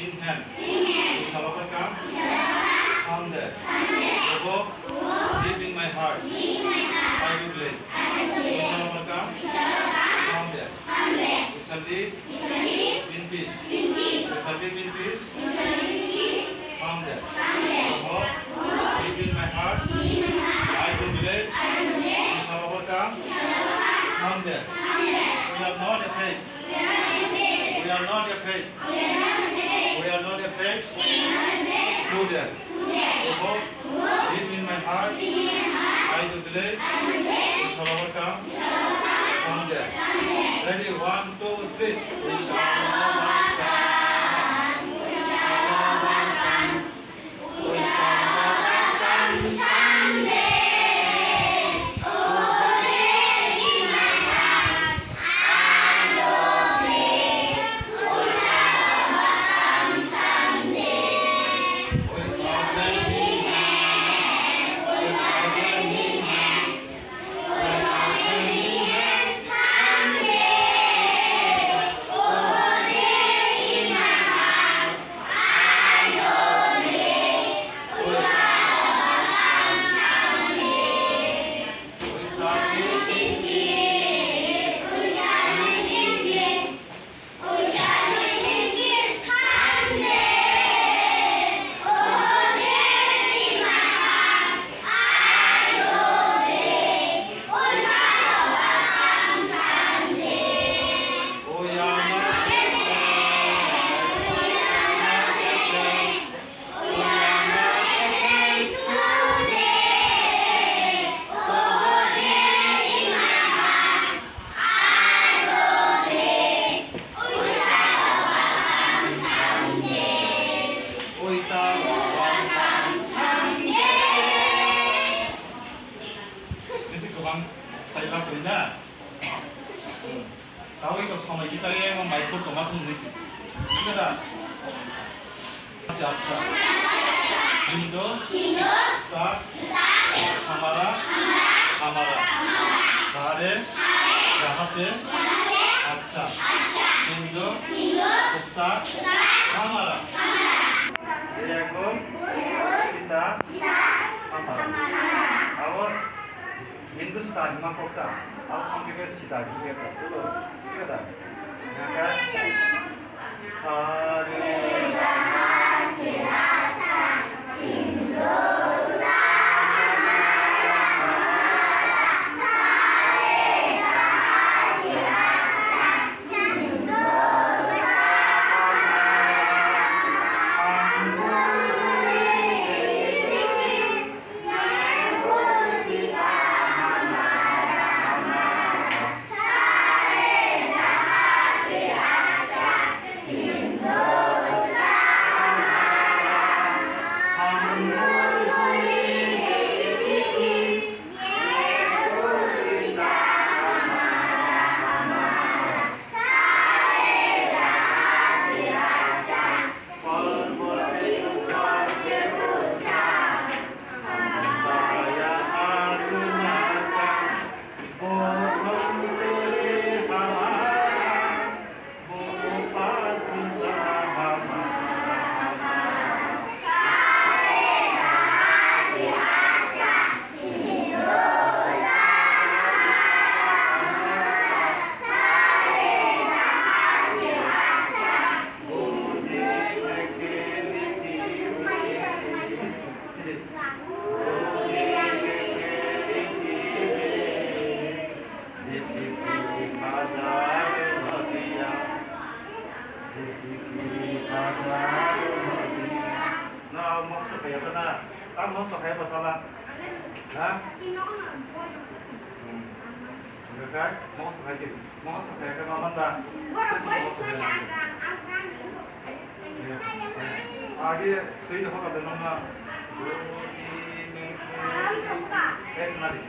in hand. We shall overcome someday. Hope deep in my heart. I do believe. We shall overcome someday. We shall live in peace. We shall live in peace someday. Hope deep in my heart. I do believe. We shall overcome someday. We are not afraid. We are not afraid. We are not afraid. Do that. Hope deep in my heart. I do believe. We shall overcome someday. Ready? 1, 2, 3. We shall overcome. We shall overcome. We shall overcome someday. Tahu itu sama kita yang memainkan tomat nulis. Kita siapa? Indo, Star, Hamara, Sare, Jahatse, Acha, Indo, Star, Hamara. Seekor kita Hamara. Awal Hindustan Mahkota. Al sampai sida juga tu, juga dah. Maka sari Kamu pakai masalah, nah? Enggak, mau pakai ke mana dah? Adi, sih dah kalau dengar, mari. Mari,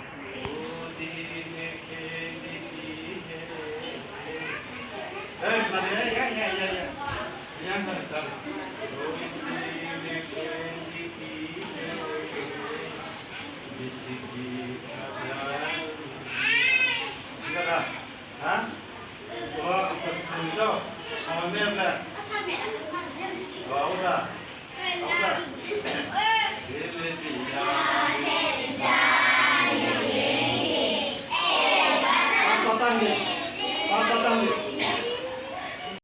ya. Yang kan? Hah? Oh, Ustaz Bismillah. Sama Mir lah. হবে, পাতা হবে।